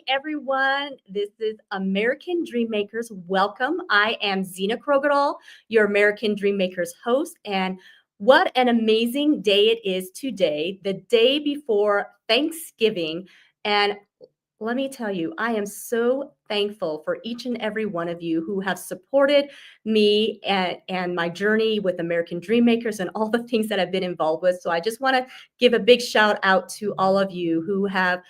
everyone. This is American Dreammakers. Welcome. I am Zena Krogadal, your American Dreammakers host. And what an amazing day it is today, the day before Thanksgiving. And let me tell you, I am so thankful for each and every one of you who have supported me and my journey with American Dreammakers and all the things that I've been involved with. So I just want to give a big shout out to all of you who have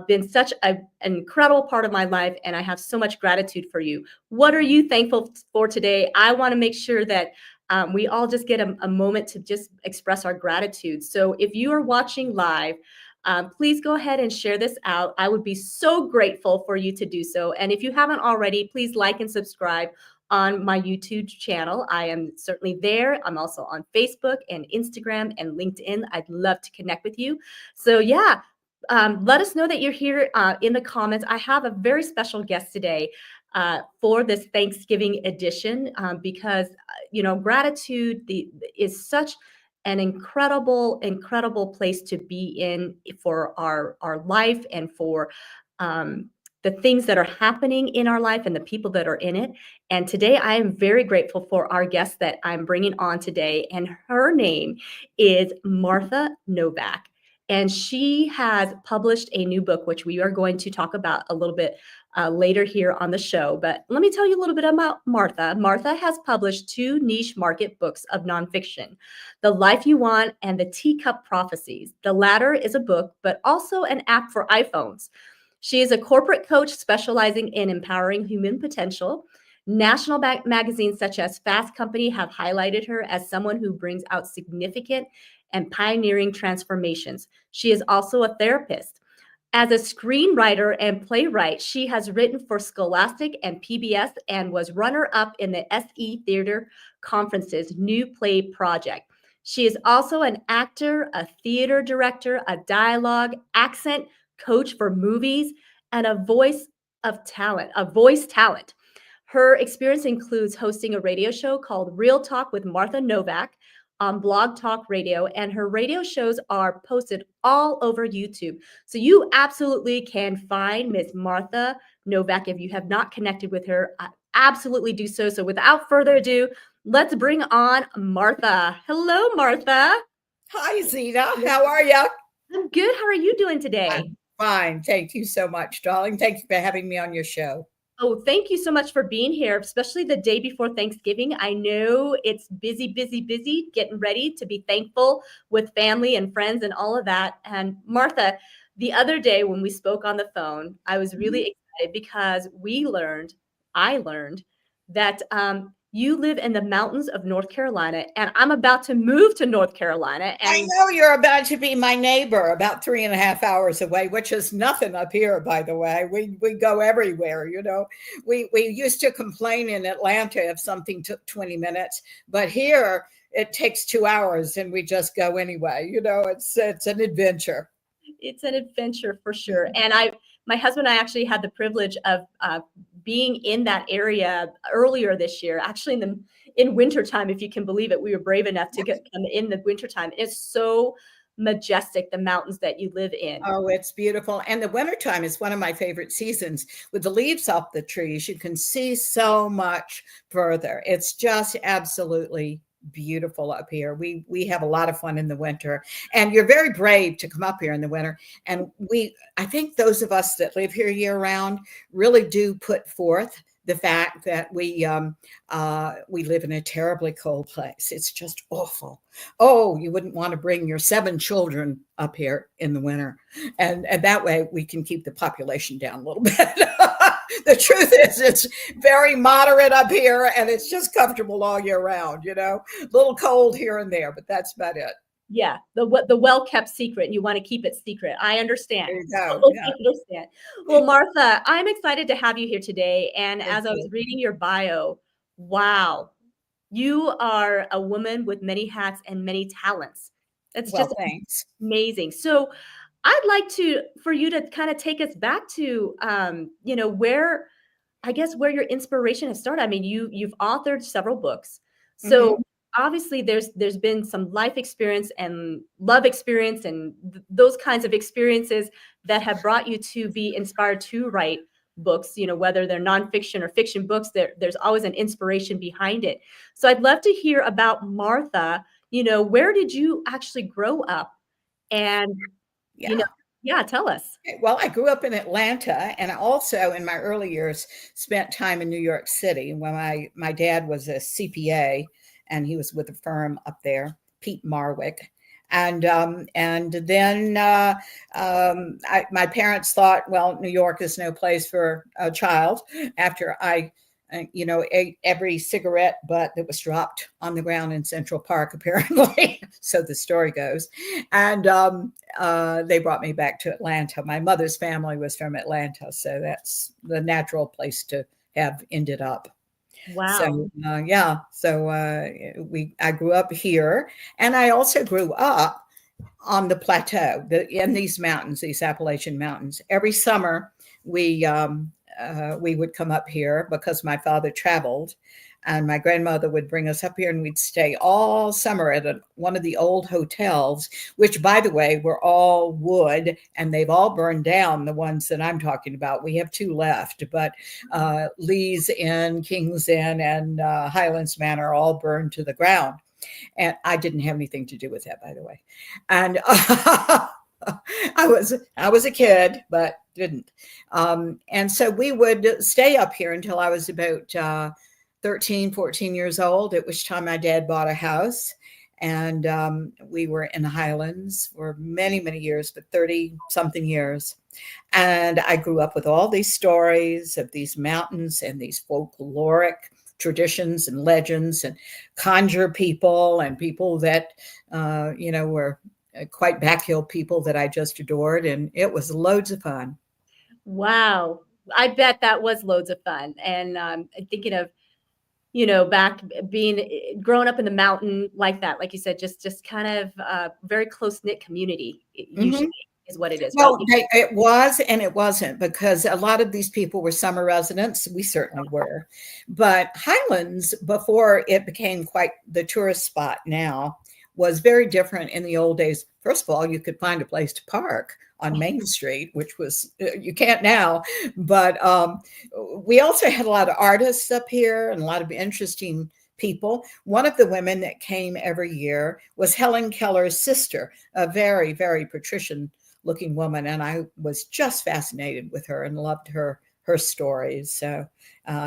been such an incredible part of my life, and I have so much gratitude for you. What are you thankful for today? I want to make sure that we all just get a moment to just express our gratitude. So if you are watching live, please go ahead and share this out. I would be so grateful for you to do so. And if you haven't already, please like and subscribe on my YouTube channel. I am certainly there. I'm also on Facebook and Instagram and LinkedIn. I'd love to connect with you. So yeah, let us know that you're here in the comments. I have a very special guest today for this Thanksgiving edition because, gratitude is such an incredible place to be in for our life and for the things that are happening in our life and the people that are in it. And today I am very grateful for our guest that I'm bringing on today. And her name is Martha Novak. And she has published a new book, which we are going to talk about a little bit later here on the show. But let me tell you a little bit about Martha. Martha has published 2 niche market books of nonfiction, The Life You Want and the Teacup Prophecies. The latter is a book, but also an app for iPhones. She is a corporate coach specializing in empowering human potential. National magazines such as Fast Company have highlighted her as someone who brings out significant and pioneering transformations. She is also a therapist. As a screenwriter and playwright, she has written for Scholastic and PBS and was runner-up in the SE Theater Conference's New Play Project. She is also an actor, a theater director, a dialogue, accent coach for movies, and a voice talent. Her experience includes hosting a radio show called Real Talk with Martha Novak on Blog Talk Radio, and her radio shows are posted all over YouTube. So you absolutely can find Miss Martha Novak. If you have not connected with her, absolutely do so. So without further ado, let's bring on Martha. Hello, Martha. Hi, Zena. How are you? I'm good. How are you doing today? I'm fine. Thank you so much, darling. Thank you for having me on your show. Oh, thank you so much for being here, especially the day before Thanksgiving. I know it's busy getting ready to be thankful with family and friends and all of that. And Martha, the other day when we spoke on the phone, I was really excited because I learned that you live in the mountains of North Carolina, and I'm about to move to North Carolina. And I know you're about to be my neighbor, about 3.5 hours away, which is nothing up here, by the way. We go everywhere, We used to complain in Atlanta if something took 20 minutes, but here it takes 2 hours and we just go anyway. It's an adventure. It's an adventure for sure. And my husband and I actually had the privilege of being in that area earlier this year, actually in wintertime, if you can believe it. We were brave enough to come in the wintertime. It's so majestic, the mountains that you live in. Oh, it's beautiful. And the wintertime is one of my favorite seasons. With the leaves off the trees, you can see so much further. It's just absolutely beautiful up here. We have a lot of fun in the winter, and you're very brave to come up here in the winter. And I think those of us that live here year round really do put forth the fact that we live in a terribly cold place. It's just awful. Oh, you wouldn't want to bring your 7 children up here in the winter, and that way we can keep the population down a little bit. The truth is, it's very moderate up here, and it's just comfortable all year round. A little cold here and there, but that's about it. Yeah, the well-kept secret, and you want to keep it secret. I understand. There you go. Totally understand. Well, Martha, I'm excited to have you here today. And Thank as I was you. reading your bio, wow, you are a woman with many hats and many talents. That's Well, just thanks. amazing. So I'd like for you to kind of take us back to, where your inspiration has started. I mean, you've authored several books. So obviously there's been some life experience and love experience and those kinds of experiences that have brought you to be inspired to write books, whether they're nonfiction or fiction books. There's always an inspiration behind it. So I'd love to hear about Martha. Where did you actually grow up? And Yeah. yeah, tell us. Well, I grew up in Atlanta, and I also, in my early years, spent time in New York City when my dad was a CPA, and he was with a firm up there, Pete Marwick. And then my parents thought, well, New York is no place for a child. After I ate every cigarette butt that was dropped on the ground in Central Park, apparently. So the story goes. And they brought me back to Atlanta. My mother's family was from Atlanta, so that's the natural place to have ended up. Wow. So I grew up here, and I also grew up on the plateau, in these mountains, these Appalachian Mountains. Every summer, we would come up here because my father traveled, and my grandmother would bring us up here, and we'd stay all summer at one of the old hotels, which, by the way, were all wood, and they've all burned down, the ones that I'm talking about. We have two left, but Lee's Inn, King's Inn, and Highlands Manor all burned to the ground. And I didn't have anything to do with that, by the way. And I was a kid, but didn't. And so we would stay up here until I was about 13, 14 years old, at which time my dad bought a house. And we were in the Highlands for many, many years, but 30 something years. And I grew up with all these stories of these mountains and these folkloric traditions and legends and conjure people and people that, were quite backhill people that I just adored. And it was loads of fun. Wow. I bet that was loads of fun. And thinking of, back growing up in the mountain like that, like you said, just kind of very close knit community usually is what it is. Well, right? it was and it wasn't, because a lot of these people were summer residents. We certainly were. But Highlands, before it became quite the tourist spot now, was very different in the old days. First of all, you could find a place to park on Main Street, which was, you can't now. But we also had a lot of artists up here and a lot of interesting people. One of the women that came every year was Helen Keller's sister, a very, very patrician looking woman. And I was just fascinated with her and loved her stories. So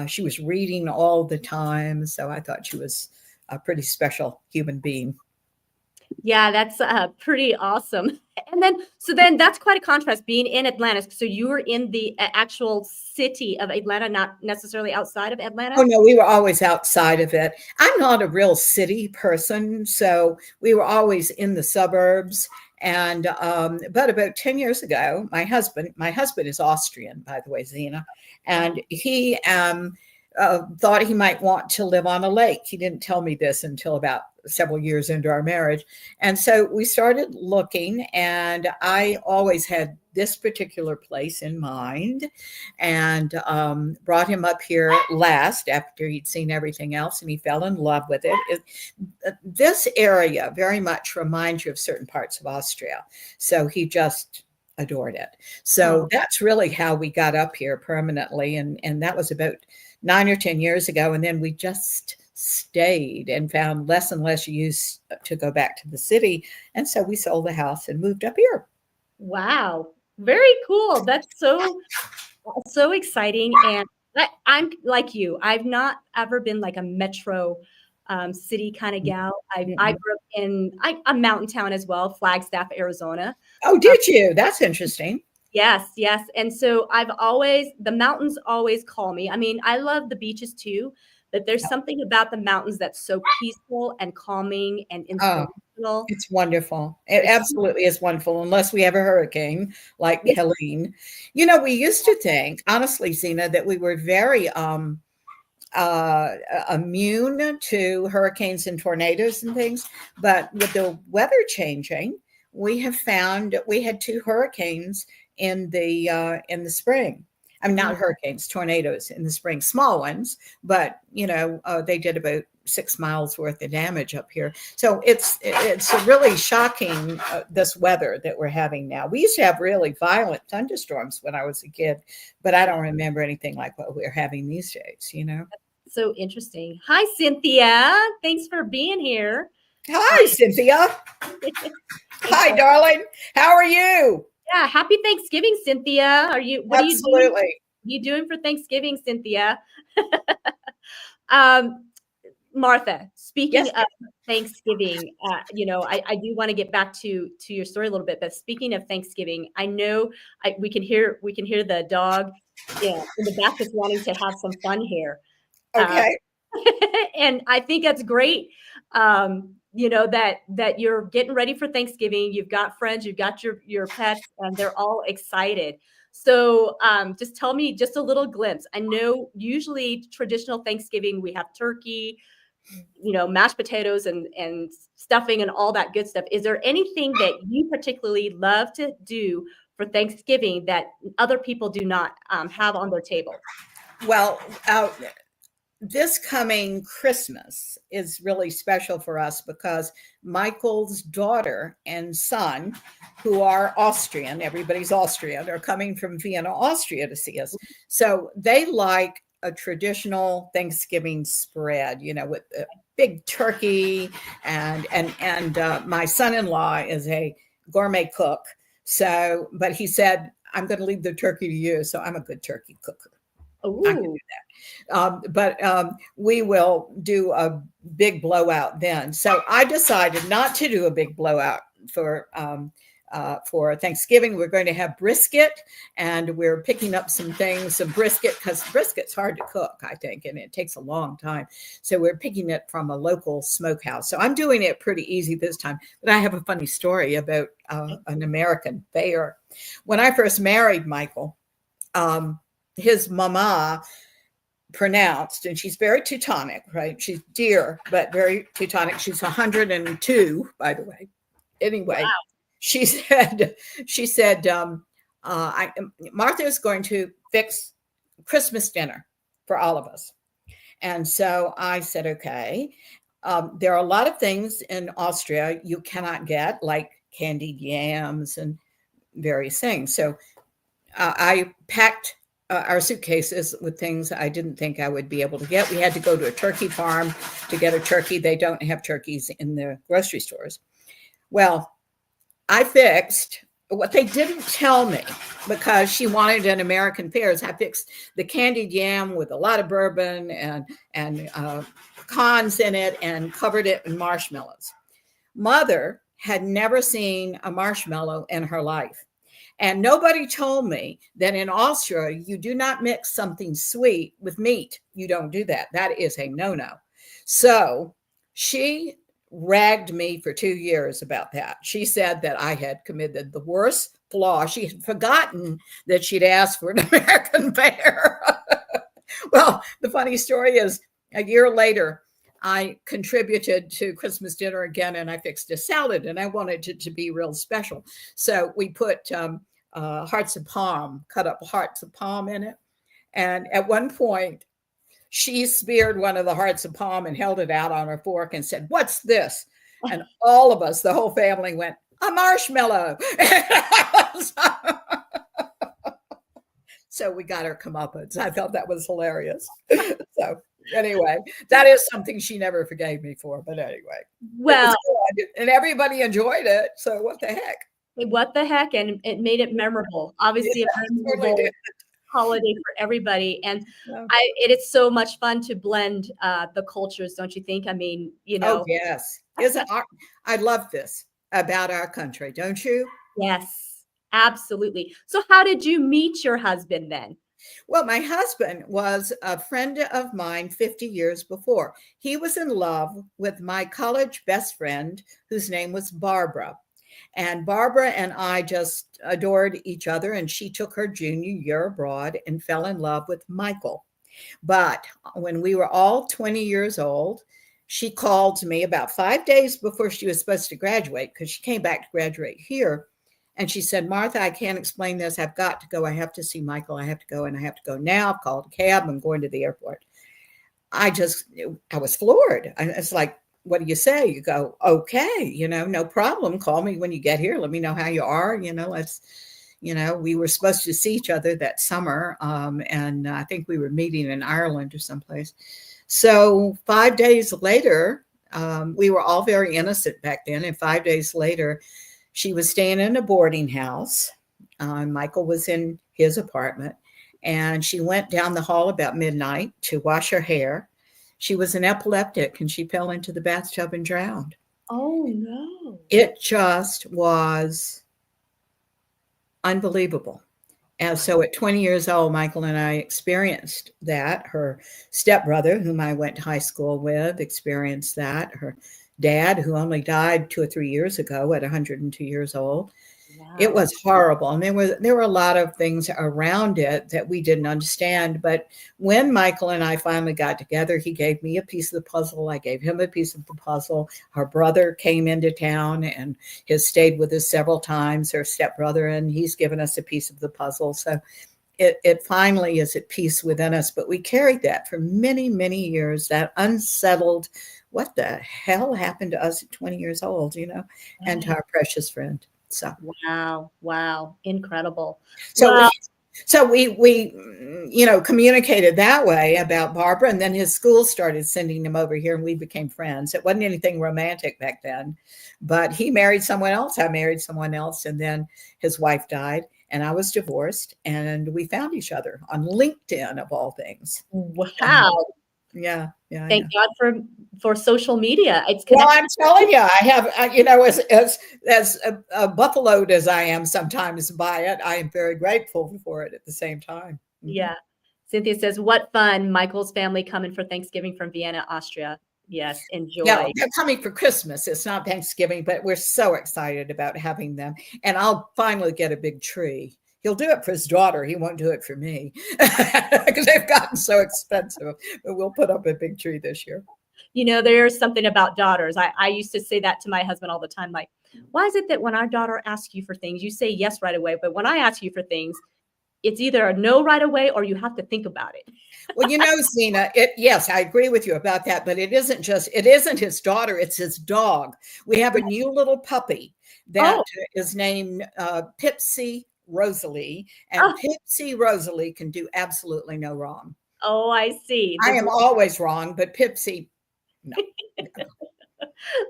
she was reading all the time. So I thought she was a pretty special human being. Yeah, that's pretty awesome. And then that's quite a contrast being in Atlanta. So you were in the actual city of Atlanta, not necessarily outside of Atlanta? Oh, no, we were always outside of it. I'm not a real city person, so we were always in the suburbs. And but about 10 years ago, my husband is Austrian, by the way, Zena, and he thought he might want to live on a lake. He didn't tell me this until about several years into our marriage. And so we started looking, and I always had this particular place in mind, and brought him up here last after he'd seen everything else, and he fell in love with it. This area very much reminds you of certain parts of Austria. So he just adored it. So that's really how we got up here permanently. And that was about 9 or 10 years ago. And then we just stayed and found less and less use to go back to the city. And so we sold the house and moved up here. Wow. Very cool. That's so exciting. And I'm like you. I've not ever been like a metro city kind of gal. I grew up in a mountain town as well, Flagstaff, Arizona. Oh, did you? That's interesting. Yes. And so the mountains always call me. I mean, I love the beaches too, but there's something about the mountains that's so peaceful and calming and inspirational. It's wonderful. It absolutely is wonderful, unless we have a hurricane like Helene. We used to think, honestly, Zena, that we were very immune to hurricanes and tornadoes and things. But with the weather changing, we have found we had 2 hurricanes in the spring. I mean, not hurricanes, tornadoes in the spring, small ones, but they did about 6 miles worth of damage up here. So it's really shocking, this weather that we're having now. We used to have really violent thunderstorms when I was a kid, but I don't remember anything like what we're having these days. So interesting. Hi, Cynthia. Thanks for being here. Hi, Cynthia. Hi, darling. How are you? Yeah, happy Thanksgiving, Cynthia. What Absolutely. Are you doing for Thanksgiving, Cynthia? Martha, speaking Yes. of Thanksgiving, I do want to get back to your story a little bit, but speaking of Thanksgiving, I know we can hear the dog, in the back just wanting to have some fun here. Okay. And I think that's great. That you're getting ready for Thanksgiving. You've got friends, you've got your pets, and they're all excited. So just tell me just a little glimpse. I know usually traditional Thanksgiving, we have turkey, mashed potatoes and stuffing and all that good stuff. Is there anything that you particularly love to do for Thanksgiving that other people do not have on their table? Well, this coming Christmas is really special for us because Michael's daughter and son, who are Austrian, everybody's Austrian, are coming from Vienna, Austria to see us. So they like a traditional Thanksgiving spread, with a big turkey, and my son-in-law is a gourmet cook. So, but he said, I'm going to leave the turkey to you. So I'm a good turkey cooker. I can do that. But we will do a big blowout then. So I decided not to do a big blowout for Thanksgiving. We're going to have brisket, and we're picking up some brisket, because brisket's hard to cook, I think, and it takes a long time. So we're picking it from a local smokehouse. So I'm doing it pretty easy this time. But I have a funny story about an American fair. When I first married Michael, his mama pronounced, and she's very Teutonic, right? She's dear, but very Teutonic. She's 102, by the way. Anyway, wow. she said, Martha is going to fix Christmas dinner for all of us. And so I said, okay. There are a lot of things in Austria you cannot get, like candied yams and various things. So I packed our suitcases with things I didn't think I would be able to get. We had to go to a turkey farm to get a turkey. They don't have turkeys in the grocery stores. Well, I fixed what they didn't tell me, because she wanted an American fare. I fixed the candied yam with a lot of bourbon and cons in it, and covered it in marshmallows. Mother had never seen a marshmallow in her life. And nobody told me that in Austria, you do not mix something sweet with meat. You don't do that. That is a no-no. So she ragged me for 2 years about that. She said that I had committed the worst flaw. She had forgotten that she'd asked for an American fare. Well, the funny story is, a year later, I contributed to Christmas dinner again, and I fixed a salad, and I wanted it to be real special. So we put hearts of palm, cut up hearts of palm in it. And at one point, she speared one of the hearts of palm and held it out on her fork and said, "What's this?" And all of us, the whole family, went, "A marshmallow." So we got her comeuppance. I thought that was hilarious. So anyway, that is something she never forgave me for. But anyway, well, and everybody enjoyed it. So what the heck? What the heck? And it made it memorable. Obviously, a memorable holiday for everybody. And it is so much fun to blend the cultures, don't you think? I mean, Oh, yes. I love this about our country, don't you? Yes, absolutely. So how did you meet your husband then? Well, my husband was a friend of mine 50 years before. He was in love with my college best friend, whose name was Barbara. And Barbara and I just adored each other, and she took her junior year abroad and fell in love with Michael. But when we were all 20 years old, she called me about 5 days before she was supposed to graduate, because she came back to graduate here. And she said, Martha, I can't explain this. I've got to go. I have to see Michael. I have to go, and I have to go now. I've called a cab. I'm going to the airport. I was floored. It's like, what do you say? You go, okay, no problem. Call me when you get here. Let me know how you are. We were supposed to see each other that summer. And I think we were meeting in Ireland or someplace. So 5 days later, we were all very innocent back then. And 5 days later, she was staying in a boarding house. Michael was in his apartment. And she went down the hall about midnight to wash her hair. She was an epileptic and she fell into the bathtub and drowned. Oh, no. It just was unbelievable. And so at 20 years old, Michael and I experienced that. Her stepbrother, whom I went to high school with, experienced that. Her dad, who only died 2 or 3 years ago at 102 years old. Wow. It was horrible. And there were a lot of things around it that we didn't understand. But when Michael and I finally got together, he gave me a piece of the puzzle. I gave him a piece of the puzzle. Her brother came into town and has stayed with us several times, her stepbrother, and he's given us a piece of the puzzle. So it finally is at peace within us. But we carried that for many, many years, that unsettled, what the hell happened to us at 20 years old, and to our precious friend. So wow, incredible. So wow. we communicated that way about Barbara, and then his school started sending him over here, and we became friends. It wasn't anything romantic back then, but he married someone else. I married someone else, and then his wife died, and I was divorced, and we found each other on LinkedIn of all things. Wow. Yeah. Thank God for social media. It's well, I'm telling you, I have, as buffaloed as I am sometimes by it, I am very grateful for it at the same time. Mm-hmm. Yeah. Cynthia says, what fun. Michael's family coming for Thanksgiving from Vienna, Austria. Yes, enjoy. Yeah, they're coming for Christmas. It's not Thanksgiving, but we're so excited about having them. And I'll finally get a big tree. He'll do it for his daughter. He won't do it for me because they've gotten so expensive. But we'll put up a big tree this year. There's something about daughters. I used to say that to my husband all the time. Like, why is it that when our daughter asks you for things, you say yes right away? But when I ask you for things, it's either a no right away or you have to think about it. Well, Zena, yes, I agree with you about that. But it isn't his daughter. It's his dog. We have a new little puppy that is named Pipsy Rosalie, and Pipsy Rosalie can do absolutely no wrong. Oh, I see. I am always wrong, but Pipsy, no.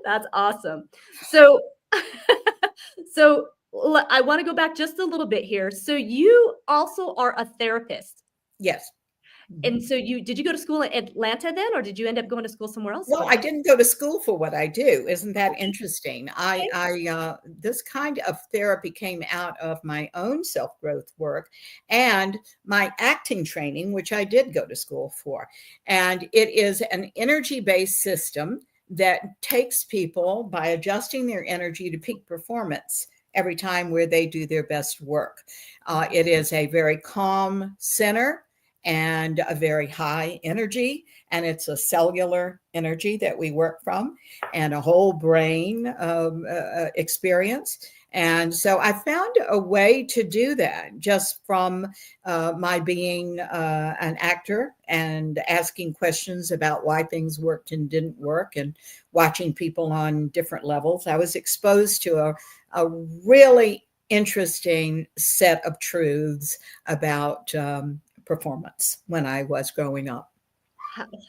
That's awesome. So I want to go back just a little bit here. So you also are a therapist. Yes. And so did you go to school in Atlanta then, or did you end up going to school somewhere else? Well, I didn't go to school for what I do. Isn't that interesting? This kind of therapy came out of my own self-growth work and my acting training, which I did go to school for. And it is an energy-based system that takes people by adjusting their energy to peak performance every time where they do their best work. It is a very calm center and a very high energy, and it's a cellular energy that we work from, and a whole brain experience. And so I found a way to do that just from my being an actor and asking questions about why things worked and didn't work, and watching people on different levels. I was exposed to a really interesting set of truths about performance when I was growing up.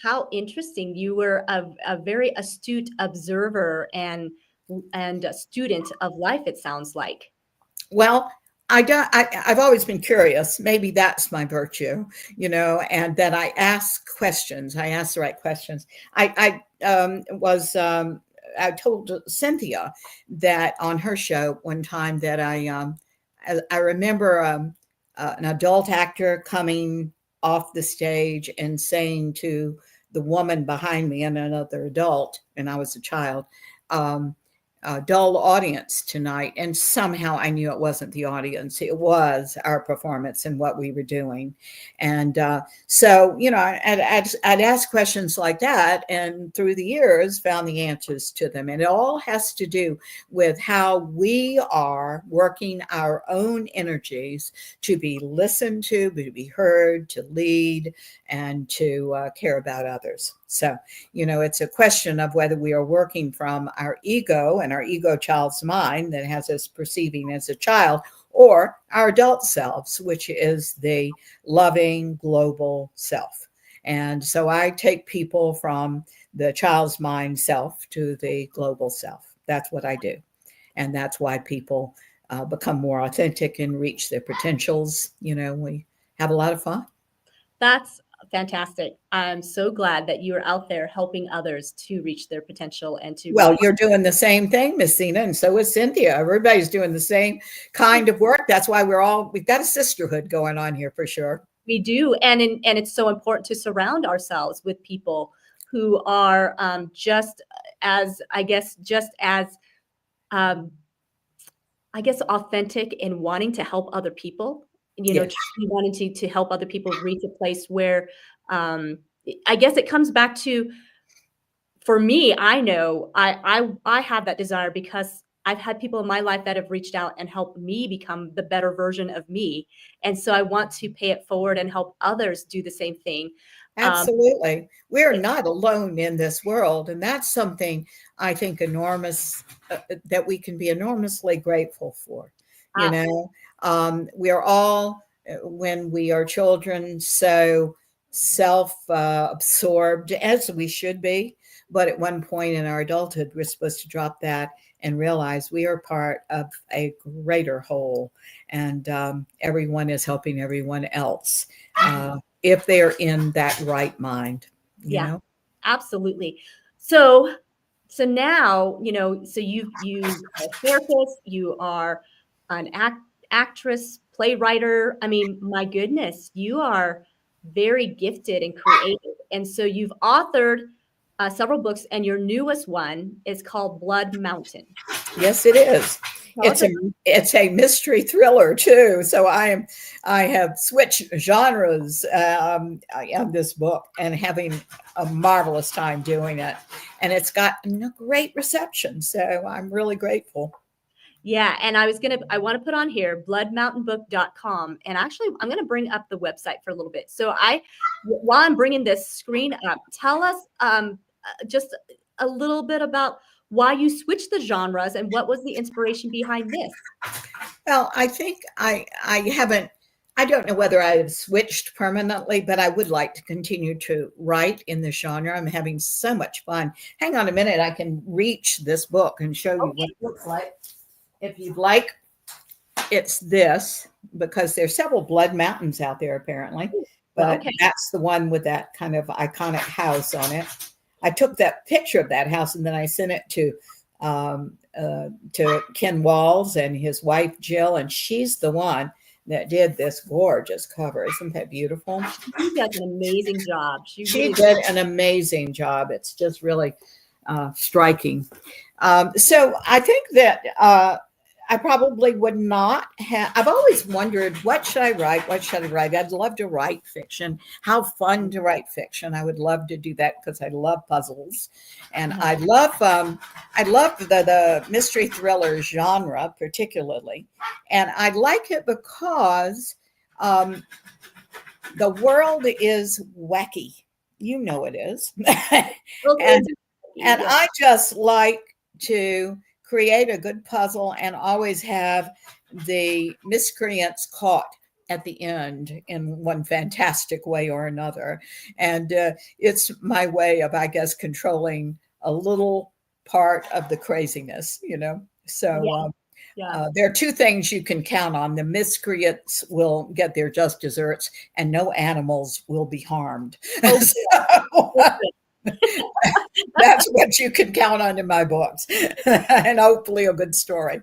How interesting. You were a very astute observer and a student of life, it sounds like. Well, I've always been curious. Maybe that's my virtue, and that I ask questions. I ask the right questions. I told Cynthia that on her show one time that I remember an adult actor coming off the stage and saying to the woman behind me and another adult, and I was a child, dull audience tonight. And somehow I knew it wasn't the audience, it was our performance and what we were doing. And so, I'd ask questions like that, and through the years found the answers to them. And it all has to do with how we are working our own energies to be listened to be heard, to lead, and to care about others. So, it's a question of whether we are working from our ego and our ego child's mind that has us perceiving as a child, or our adult selves, which is the loving global self. And so I take people from the child's mind self to the global self. That's what I do. And that's why people become more authentic and reach their potentials. We have a lot of fun. That's fantastic. I'm so glad that you're out there helping others to reach their potential and to Well, you're doing the same thing, Miss Zena, and so is Cynthia. Everybody's doing the same kind of work. That's why we've got a sisterhood going on here for sure. We do. And it's so important to surround ourselves with people who are just as authentic in wanting to help other people, Yes. wanting to help other people reach a place where I guess it comes back to, for me, I know I have that desire because I've had people in my life that have reached out and helped me become the better version of me. And so I want to pay it forward and help others do the same thing. Absolutely. We're not alone in this world. And that's something I think enormous, that we can be enormously grateful for. We're all, when we are children, so self-absorbed, as we should be. But at one point in our adulthood, we're supposed to drop that and realize we are part of a greater whole. And everyone is helping everyone else. If they're in that right mind, you know? Absolutely. So now, so you are a therapist, you are an actress, playwright. I mean, my goodness, you are very gifted and creative. And so you've authored several books, and your newest one is called Blood Mountain. Yes, it is. It's a mystery thriller too. So I have switched genres on this book, and having a marvelous time doing it. And it's gotten a great reception. So I'm really grateful. Yeah. And I want to put on here bloodmountainbook.com. And actually, I'm going to bring up the website for a little bit. So while I'm bringing this screen up, tell us just a little bit about why you switched the genres and what was the inspiration behind this. Well, I think I don't know whether I have switched permanently, but I would like to continue to write in the genre. I'm having so much fun. Hang on a minute. I can reach this book and show you what it looks like. If you'd like, it's this, because there's several blood mountains out there apparently, but that's the one with that kind of iconic house on it. I took that picture of that house and then I sent it to Ken Walls and his wife Jill, and she's the one that did this gorgeous cover. Isn't that beautiful? She does an amazing job. She did an amazing job. It's just really striking. So I think that I probably would not have. I've always wondered, what should I write? What should I write? I'd love to write fiction. How fun to write fiction. I would love to do that because I love puzzles. And I love the mystery thriller genre particularly. And I like it because the world is wacky. You know it is. And I just like to create a good puzzle and always have the miscreants caught at the end in one fantastic way or another. And it's my way of, I guess, controlling a little part of the craziness, So there are two things you can count on. The miscreants will get their just desserts and no animals will be harmed. That's what you can count on in my books, and hopefully a good story.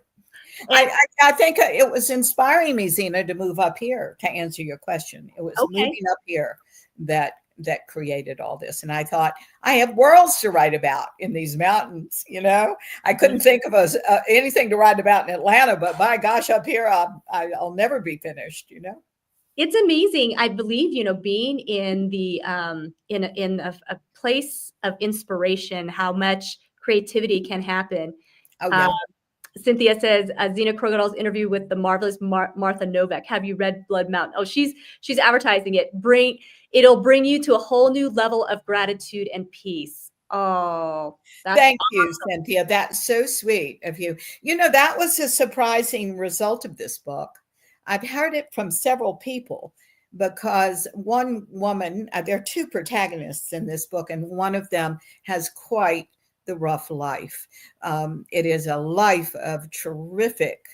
I think it was inspiring me, Zena, to move up here to answer your question. It was moving up here that that created all this. And I thought, I have worlds to write about in these mountains. I couldn't think of anything to write about in Atlanta, but by gosh, up here, I'll never be finished. It's amazing. I believe, being in the in a place of inspiration, how much creativity can happen. Oh yeah. Cynthia says, Zena Krogadal's interview with the marvelous Martha Novak. Have you read Blood Mountain? Oh, she's advertising it. It'll bring you to a whole new level of gratitude and peace. Oh, thank you, Cynthia. That's so sweet of you. That was a surprising result of this book. I've heard it from several people because one woman, there are two protagonists in this book, and one of them has quite the rough life. It is a life of terrific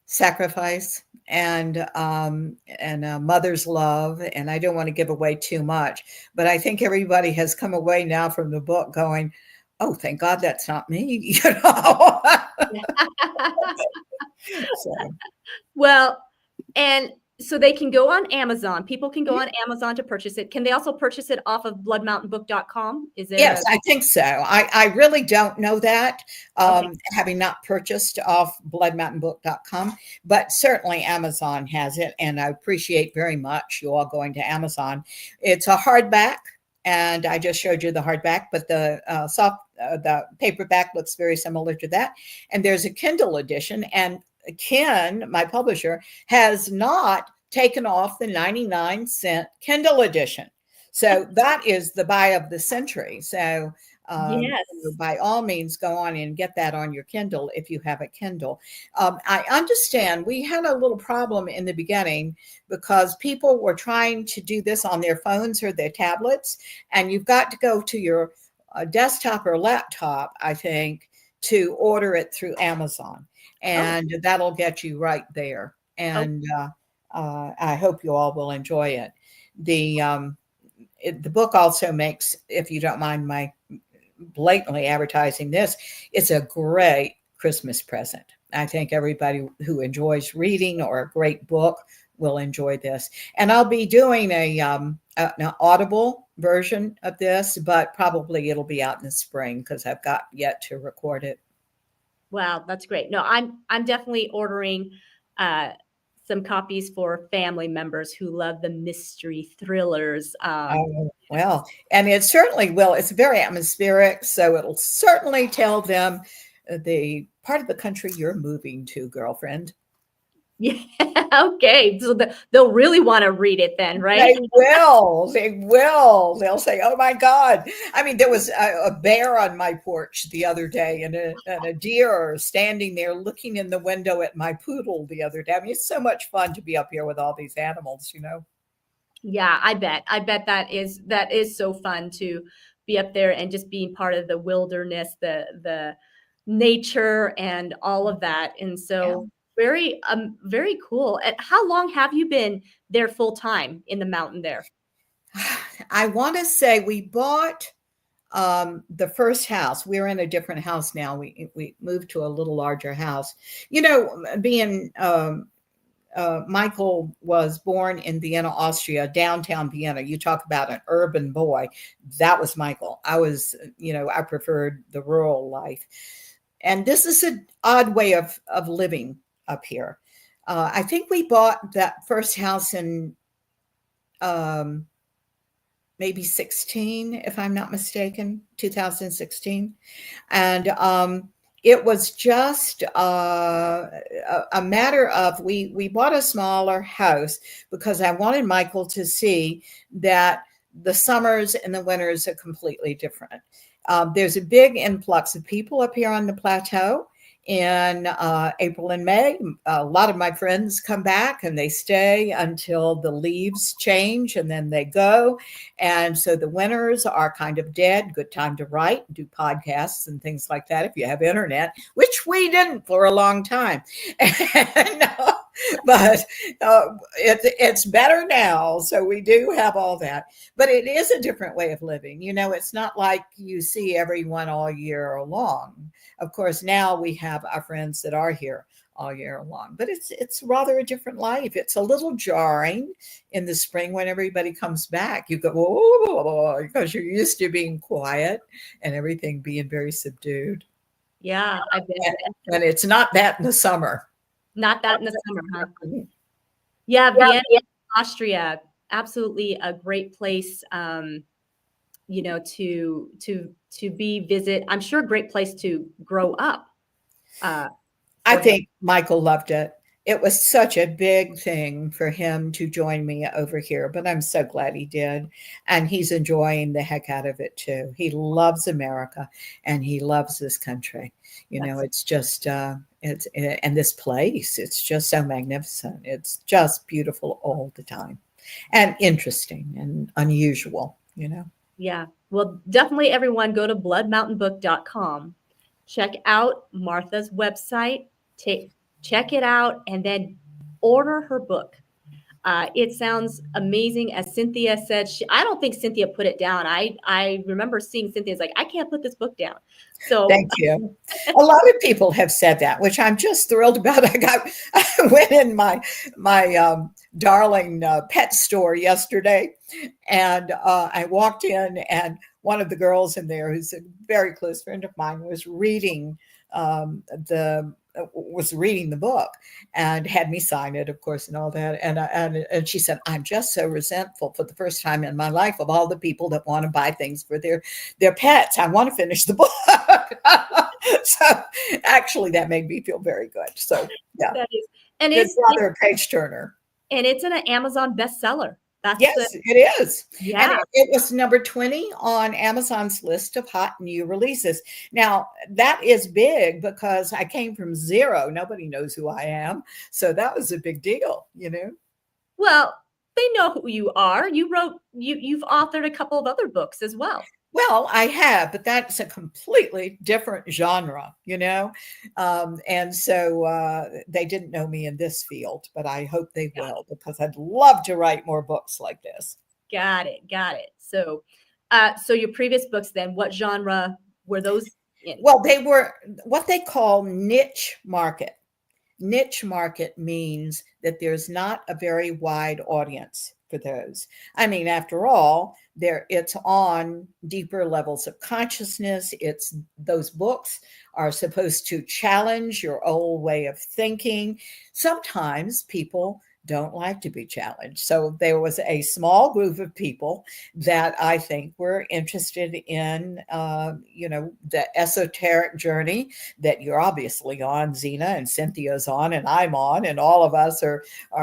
sacrifice and a mother's love. And I don't want to give away too much, but I think everybody has come away now from the book going, oh, thank God that's not me. So. Well, and so they can go on Amazon. People can go on Amazon to purchase it. Can they also purchase it off of bloodmountainbook.com? Yes, I think so. I really don't know that, having not purchased off bloodmountainbook.com, but certainly Amazon has it. And I appreciate very much you all going to Amazon. It's a hardback, and I just showed you the hardback, but the paperback looks very similar to that. And there's a Kindle edition, and Ken, my publisher, has not taken off the 99-cent Kindle edition. So that is the buy of the century. So yes. By all means, go on and get that on your Kindle if you have a Kindle. I understand we had a little problem in the beginning because people were trying to do this on their phones or their tablets, and you've got to go to your desktop or laptop, I think, to order it through Amazon. And that'll get you right there. And I hope you all will enjoy it. The book also makes, if you don't mind my blatantly advertising this, it's a great Christmas present. I think everybody who enjoys reading or a great book will enjoy this. And I'll be doing an Audible version of this, but probably it'll be out in the spring because I've got yet to record it. Wow, that's great. No, I'm definitely ordering some copies for family members who love the mystery thrillers. Well, and it certainly will. It's very atmospheric, so it'll certainly tell them the part of the country you're moving to, girlfriend. Yeah. Okay. So they'll really want to read it then, right? They will. They'll say, oh my God. I mean, there was a bear on my porch the other day and a deer standing there looking in the window at my poodle the other day. I mean, it's so much fun to be up here with all these animals, Yeah, I bet that is so fun to be up there and just being part of the wilderness, the nature and all of that. And so very cool. And how long have you been there full time in the mountain there? I want to say we bought the first house. We're in a different house now. We moved to a little larger house. Being Michael was born in Vienna, Austria, downtown Vienna. You talk about an urban boy. That was Michael. I was, I preferred the rural life. And this is an odd way of living up here. I think we bought that first house in maybe 16, if I'm not mistaken, 2016. And it was just a matter of we bought a smaller house because I wanted Michael to see that the summers and the winters are completely different. There's a big influx of people up here on the plateau in April and May. A lot of my friends come back and they stay until the leaves change and then they go. And so the winters are kind of dead. Good time to write, do podcasts and things like that if you have internet, which we didn't for a long time. But it's better now. So we do have all that. But it is a different way of living. It's not like you see everyone all year long. Of course, now we have our friends that are here all year long. But it's rather a different life. It's a little jarring in the spring when everybody comes back. You go, whoa, because you're used to being quiet and everything being very subdued. Yeah, I bet. And it's not that in the summer. Not that in the summer, huh? Yeah, Vienna, Austria, absolutely a great place, to be visit. I'm sure a great place to grow up. I For him. think Michael loved it. It was such a big thing for him to join me over here, but I'm so glad he did. And he's enjoying the heck out of it too. He loves America and he loves this country. It's just, and this place, it's just so magnificent. It's just beautiful all the time and interesting and unusual. Yeah. Well, definitely everyone go to bloodmountainbook.com. Check out Martha's website. Check it out and then order her book. It sounds amazing. As Cynthia said, I don't think Cynthia put it down. I remember seeing Cynthia's like, I can't put this book down. So thank you. A lot of people have said that, which I'm just thrilled about. I went in my darling pet store yesterday, and I walked in, and one of the girls in there, who's a very close friend of mine, was reading the book and had me sign it, of course, and all that. And she said, I'm just so resentful for the first time in my life of all the people that want to buy things for their pets. I want to finish the book. So actually that made me feel very good. So yeah, that is, and it's rather a page turner. And it's an Amazon bestseller. Yes, it is. Yeah. And it was number 20 on Amazon's list of hot new releases. Now, that is big because I came from zero. Nobody knows who I am. So that was a big deal. Well, they know who you are. You've authored a couple of other books as well. Well, I have, but that's a completely different genre, and so they didn't know me in this field, but I hope they will, because I'd love to write more books like this. Got it. So your previous books then, what genre were those in? Well, they were what they call niche market. Niche market means that there's not a very wide audience for those. I mean, after all, it's on deeper levels of consciousness. Those books are supposed to challenge your old way of thinking. Sometimes people don't like to be challenged. So there was a small group of people that I think were interested in, the esoteric journey that you're obviously on, Zena, and Cynthia's on, and I'm on, and all of us are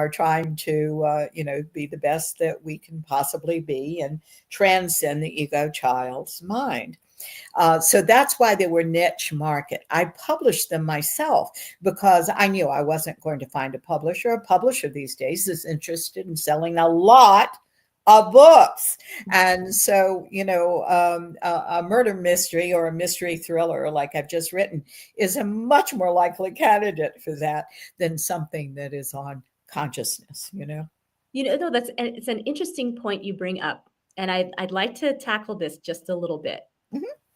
trying to, be the best that we can possibly be and transcend the ego child's mind. So that's why they were niche market. I published them myself because I knew I wasn't going to find a publisher. A publisher these days is interested in selling a lot of books. And so, a murder mystery or a mystery thriller like I've just written is a much more likely candidate for that than something that is on consciousness, though, it's an interesting point you bring up. And I'd like to tackle this just a little bit.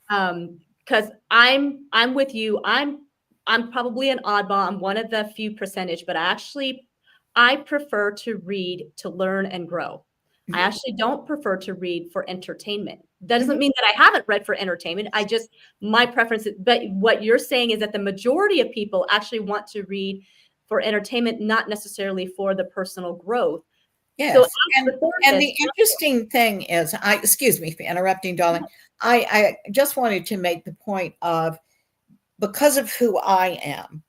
Because I'm with you. I'm probably an oddball. I'm one of the few percentage, but I prefer to read to learn and grow. I actually don't prefer to read for entertainment. That doesn't mean that I haven't read for entertainment. My preference is, but what you're saying is that the majority of people actually want to read for entertainment, not necessarily for the personal growth. Yes. So and the interesting thing is, excuse me for interrupting, darling. I just wanted to make the point of, because of who I am,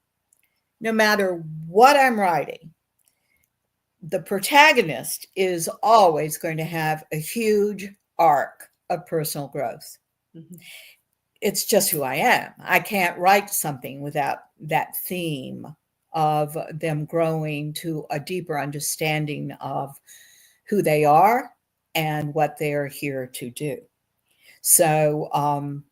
no matter what I'm writing, the protagonist is always going to have a huge arc of personal growth. It's just who I am. I can't write something without that theme of them growing to a deeper understanding of who they are and what they're here to do. So, to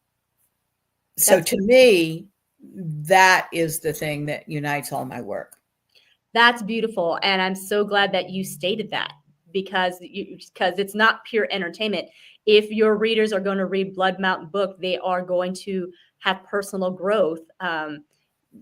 me, that is the thing that unites all my work. That's beautiful. And I'm so glad that you stated that, because it's not pure entertainment. If your readers are going to read Blood Mountain Book, they are going to have personal growth.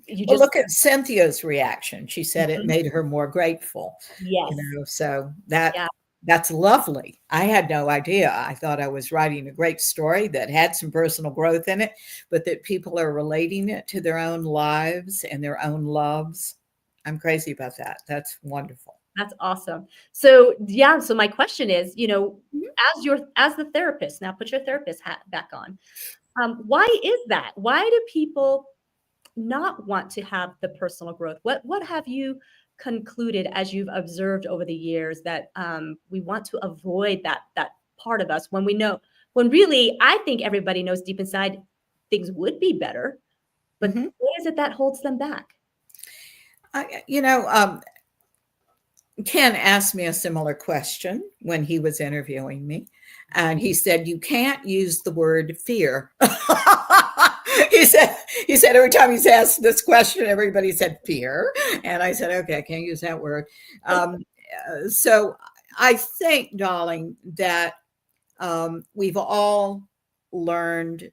You Well, just, look at Cynthia's reaction. She said it mhm, made her more grateful, yes. so Yeah. that's lovely. I had no idea. I thought I was writing a great story that had some personal growth in it, but that people are relating it to their own lives and their own loves. I'm crazy about that. That's wonderful. That's awesome. So, yeah, so my question is, Mhm. as the therapist, now put your therapist hat back on. Why is that? Why do people not want to have the personal growth? What have you concluded as you've observed over the years that we want to avoid that part of us when we know when really I think everybody knows deep inside things would be better, but Mhm. what is it that holds them back? I, Ken asked me a similar question when he was interviewing me, and he said, "You can't use the word fear." he said, "He said every time he's asked this question, everybody said fear," and I said, "Okay, I can't use that word." Um, so I think, darling, that we've all learned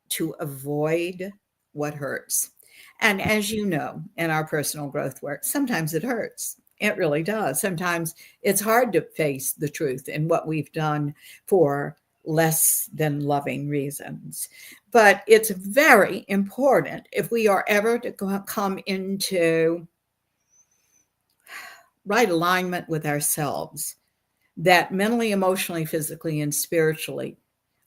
to avoid what hurts. And as you know, in our personal growth work, sometimes it hurts. It really does. Sometimes it's hard to face the truth in what we've done for less than loving reasons. But it's very important if we are ever to come into right alignment with ourselves, that mentally, emotionally, physically, and spiritually,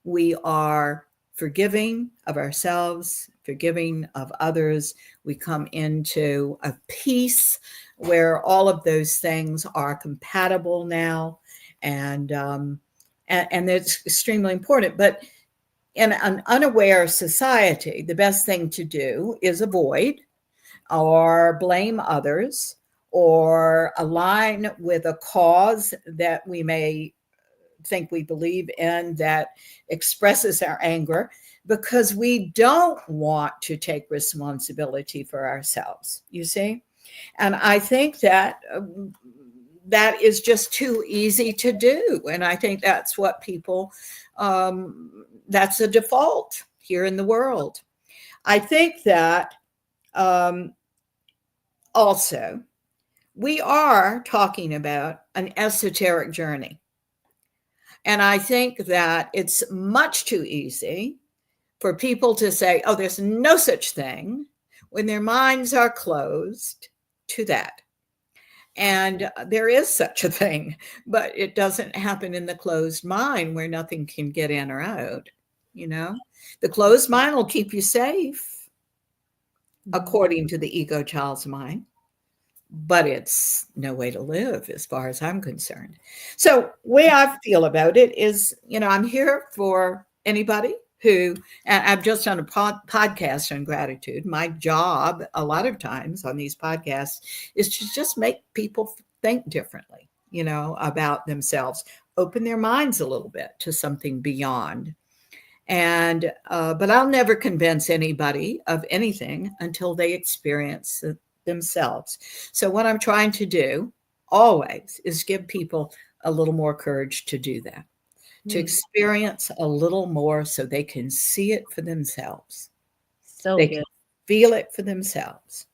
we are forgiving of ourselves, forgiving of others. We come into a peace where all of those things are compatible now, and and that's extremely important. But in an unaware society, the best thing to do is avoid or blame others or align with a cause that we may think we believe in that expresses our anger because we don't want to take responsibility for ourselves, you see? And I think that that is just too easy to do. And I think that's what people, that's a default here in the world. I think that um, also we are talking about an esoteric journey. And I think that it's much too easy for people to say, oh, there's no such thing when their minds are closed to that. And there is such a thing, but it doesn't happen in the closed mind where nothing can get in or out. You know, the closed mind will keep you safe, Mhm. according to the ego child's mind, but it's no way to live as far as I'm concerned. So, way I feel about it is, I'm here for anybody who, and I've just done a podcast on gratitude. My job, a lot of times on these podcasts, is to just make people think differently, about themselves, open their minds a little bit to something beyond. And but I'll never convince anybody of anything until they experience it themselves. So what I'm trying to do always is give people a little more courage to do that, to Mm, experience a little more so they can see it for themselves. so They good. can feel it for themselves.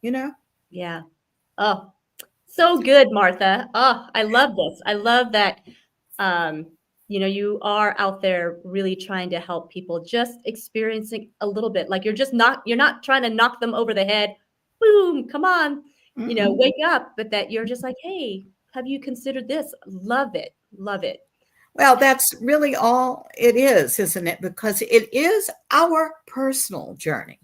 Yeah. Oh, so good, Martha. Oh, I love this. I love that um, you are out there really trying to help people just experiencing a little bit. Like you're not trying to knock them over the head. Boom, come on, Mm-mm. wake up. But that you're just like, hey, have you considered this? Love it. Love it. Well, that's really all it is, isn't it? Because it is our personal journey.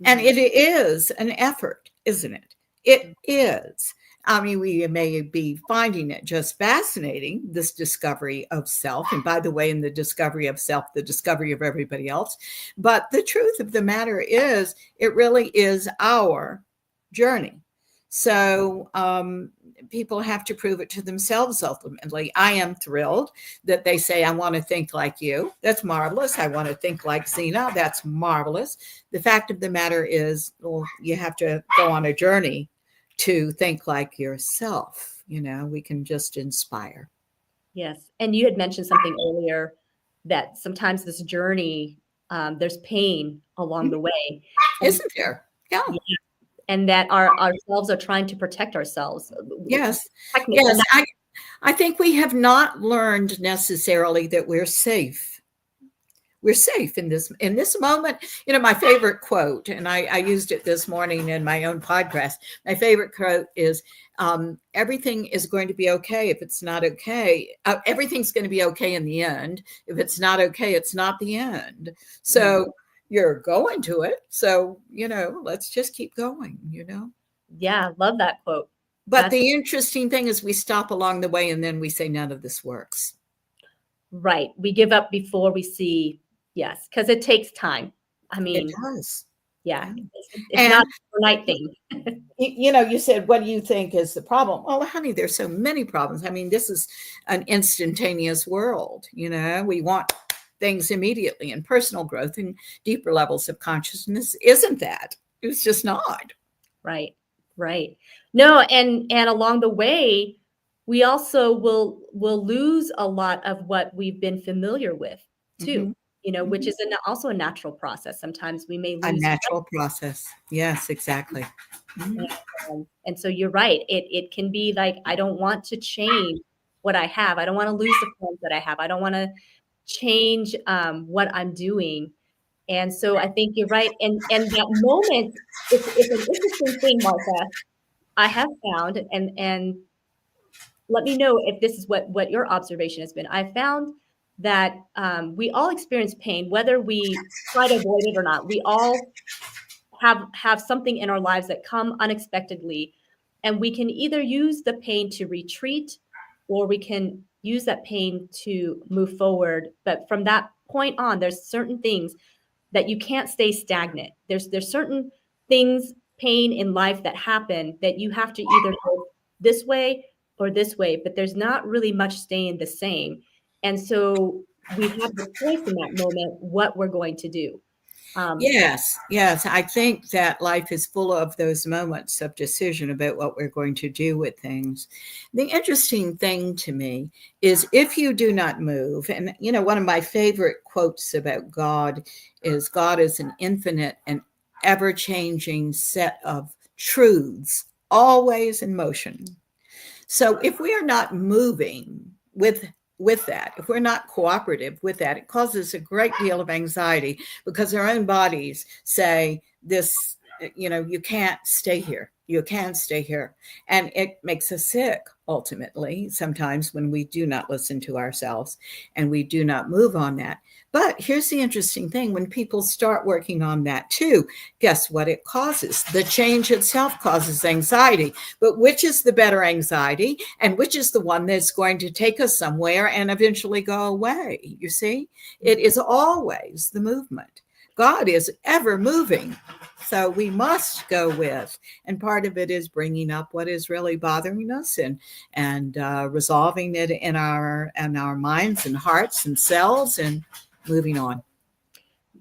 And Mhm. it is an effort, isn't it? It is. I mean, we may be finding it just fascinating, this discovery of self. And by the way, in the discovery of self, the discovery of everybody else. But the truth of the matter is, it really is our journey. So people have to prove it to themselves ultimately. I am thrilled that they say, I want to think like you. That's marvelous. I want to think like Zena. That's marvelous. The fact of the matter is, well, you have to go on a journey to think like yourself. We can just inspire. Yes. And you had mentioned something earlier that sometimes this journey, there's pain along Mhm. the way. And Isn't there? Yeah. and that ourselves are trying to protect ourselves. Yes. Technically, Yes. I think we have not learned necessarily that we're safe. We're safe in this moment. My favorite quote, and I used it this morning in my own podcast. My favorite quote is, everything is going to be okay if it's not okay. Everything's going to be okay in the end. If it's not okay, it's not the end. So you're going to it. So, let's just keep going, Yeah, love that quote. But the interesting thing is we stop along the way and then we say none of this works. Right. We give up before we see, yes, because it takes time. I mean, it does. Yeah. It's not an overnight thing. You said, what do you think is the problem? Well, honey, there's so many problems. I mean, this is an instantaneous world. We want things immediately, and personal growth and deeper levels of consciousness isn't that. It's just not. Right. No, and along the way, we also will lose a lot of what we've been familiar with too. Mm-hmm. Which is also a natural process. Sometimes we may lose a natural process. Yes, exactly. And so you're right. It can be like, I don't want to change what I have. I don't want to lose the friends that I have. I don't want to change what I'm doing. And so I think you're right. And that moment, it's an interesting thing, Martha. I have found, and let me know if this is what your observation has been. I found that we all experience pain, whether we try to avoid it or not. We all have something in our lives that come unexpectedly, and we can either use the pain to retreat, or we can use that pain to move forward. But from that point on, there's certain things that you can't stay stagnant. There's certain things, pain in life that happen that you have to either go this way or this way, but there's not really much staying the same. And so we have the choice in that moment what we're going to do. Yes. I think that life is full of those moments of decision about what we're going to do with things. The interesting thing to me is, if you do not move, and one of my favorite quotes about God is an infinite and ever-changing set of truths, always in motion. So if we are not moving with that, if we're not cooperative with that, it causes a great deal of anxiety, because our own bodies say this, you can't stay here. You can't stay here. And it makes us sick, ultimately, sometimes, when we do not listen to ourselves and we do not move on that. But here's the interesting thing. When people start working on that too, guess what it causes? The change itself causes anxiety. But which is the better anxiety, and which is the one that's going to take us somewhere and eventually go away? You see, it is always the movement. God is ever moving. So we must go with, and part of it is bringing up what is really bothering us and resolving it in our minds and hearts and cells, and moving on.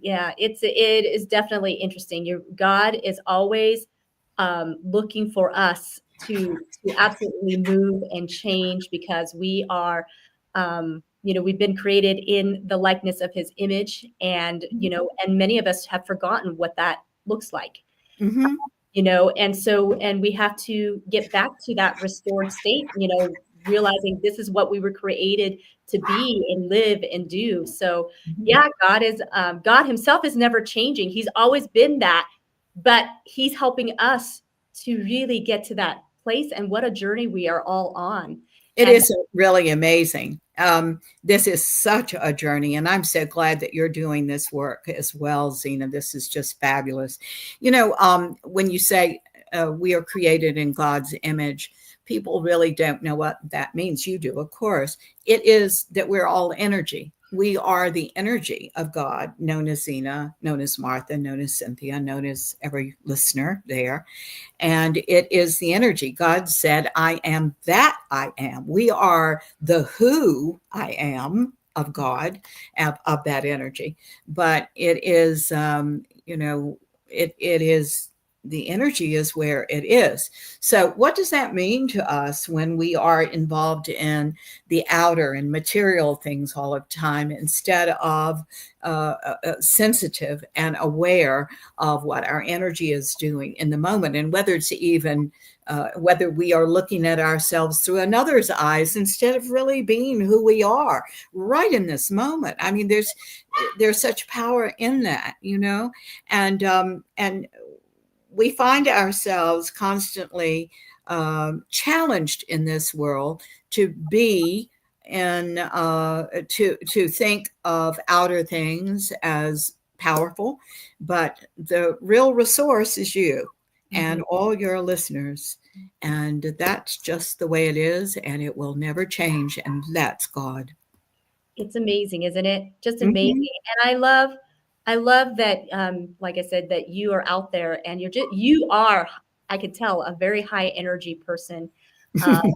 Yeah, it is definitely interesting. God is always looking for us to absolutely move and change, because we are, we've been created in the likeness of His image, and and many of us have forgotten what that looks like. Mm-hmm. And we have to get back to that restored state, realizing this is what we were created to be and live and do. So yeah, God Himself is never changing. He's always been that, but He's helping us to really get to that place. And what a journey we are all on. It is really amazing. This is such a journey, and I'm so glad that you're doing this work as well, Zena. This is just fabulous. When you say we are created in God's image, people really don't know what that means. You do, of course. It is that we're all energy. We are the energy of God, known as Zena, known as Martha, known as Cynthia, known as every listener there. And it is the energy. God said, I am that I am. We are the who I am of God, of that energy. But it is, it is the energy is where it is. So what does that mean to us when we are involved in the outer and material things all of the time, instead of sensitive and aware of what our energy is doing in the moment, and whether it's even whether we are looking at ourselves through another's eyes instead of really being who we are right in this moment. I mean, there's such power in that, and we find ourselves constantly challenged in this world to be and to think of outer things as powerful, but the real resource is you and all your listeners, and that's just the way it is, and it will never change, and that's God. It's amazing, isn't it? Just amazing. Mhm. And I love that, like I said, that you are out there and you are, I could tell, a very high energy person. Um,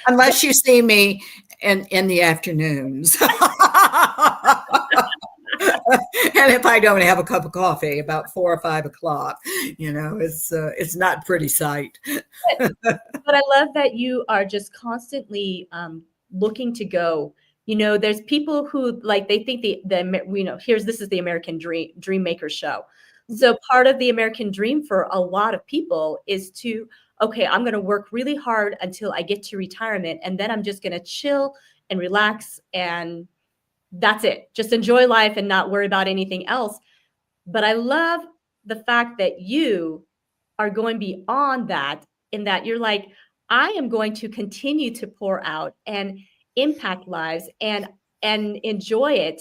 Unless you see me in the afternoons. And if I don't have a cup of coffee about 4 or 5 o'clock, it's not a pretty sight. but I love that you are just constantly looking to go. There's people who like they think this is the American dream maker show. So part of the American dream for a lot of people is to, okay, I'm going to work really hard until I get to retirement, and then I'm just going to chill and relax, and that's it. Just enjoy life and not worry about anything else. But I love the fact that you are going beyond that, in that you're like, I am going to continue to pour out and impact lives and enjoy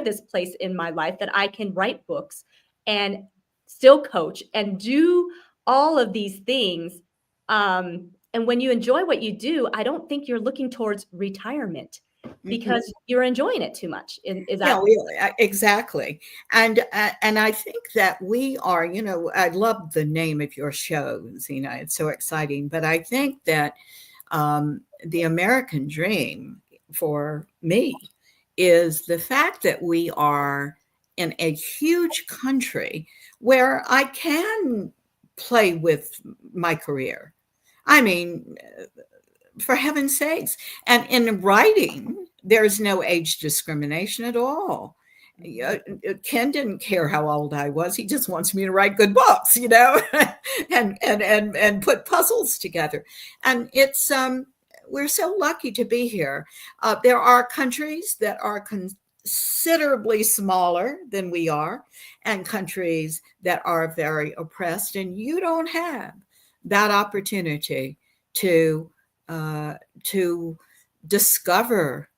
this place in my life that I can write books and still coach and do all of these things. And when you enjoy what you do, I don't think you're looking towards retirement Mhm. because you're enjoying it too much. Is Yeah, that exactly. And I think that we are, I love the name of your shows, it's so exciting. But I think that the American dream for me is the fact that we are in a huge country where I can play with my career. I mean, for heaven's sakes. And in writing, there's no age discrimination at all. Ken didn't care how old I was. He just wants me to write good books, and put puzzles together. And it's we're so lucky to be here. There are countries that are considerably smaller than we are, and countries that are very oppressed, and you don't have that opportunity to to discover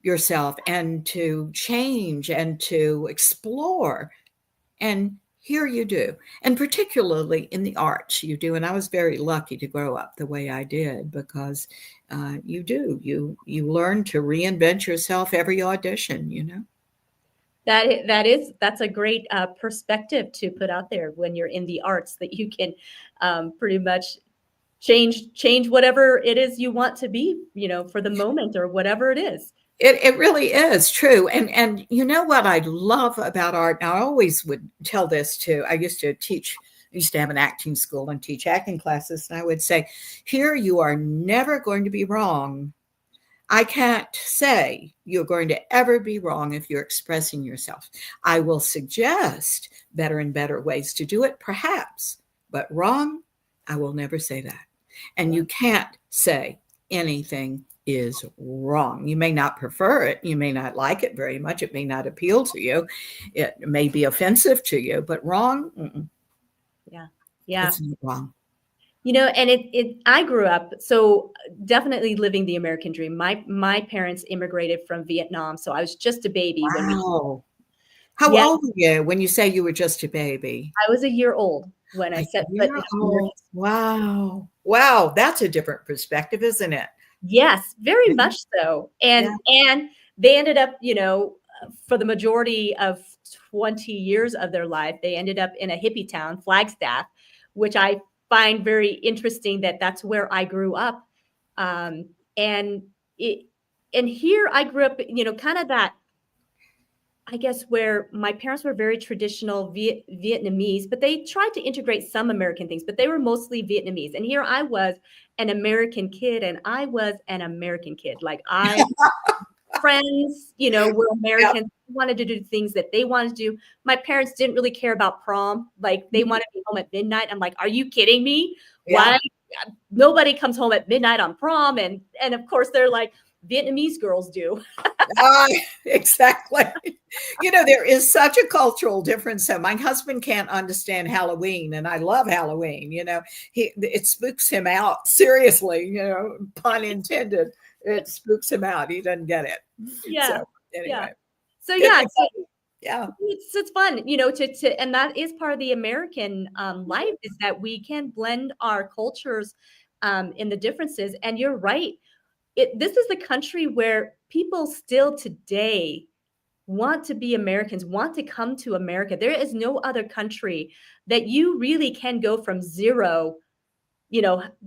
yourself and to change and to explore. And here you do. And particularly in the arts, you do. And I was very lucky to grow up the way I did, because you do. You learn to reinvent yourself every audition. that's a great perspective to put out there when you're in the arts, that you can pretty much change whatever it is you want to be, for the moment or whatever it is. It really is true. And you know what I love about art? Now, I always would tell this to, I used to have an acting school and teach acting classes. And I would say, here you are never going to be wrong. I can't say you're going to ever be wrong if you're expressing yourself. I will suggest better and better ways to do it, perhaps, but wrong, I will never say that. And you can't say anything is wrong. You may not prefer it. You may not like it very much. It may not appeal to you. It may be offensive to you, but wrong, Yeah. Yeah. it's not wrong. And I grew up, so definitely living the American dream. My parents immigrated from Vietnam, so I was just a baby when we Wow. How yeah, old were you when you say you were just a baby? I was a year old when I A set foot in year American. old. Wow. Wow. That's a different perspective, isn't it? Yes, very Yeah. much so. Yeah. And they ended up, for the majority of 20 years of their life, they ended up in a hippie town, Flagstaff, which I find very interesting that that's where I grew up. And it and here I grew up, kind of that I guess, where my parents were very traditional Vietnamese, but they tried to integrate some American things, but they were mostly Vietnamese. And here I was, an American kid, and I was an American kid. Like friends, were Yeah. Americans, wanted to do things that they wanted to do. My parents didn't really care about prom. Like they wanted to be home at midnight. I'm like, are you kidding me? Yeah. Why? Nobody comes home at midnight on prom. And of course they're like, Vietnamese girls do. Exactly. There is such a cultural difference. So my husband can't understand Halloween, and I love Halloween. It spooks him out. Seriously, pun intended. It spooks him out. He doesn't get it. Yeah. So anyway. Yeah. So yeah. Yeah. It's fun, and that is part of the American life, is that we can blend our cultures in the differences. And you're right. This is the country where people still today want to be Americans, want to come to America. There is no other country that you really can go from zero,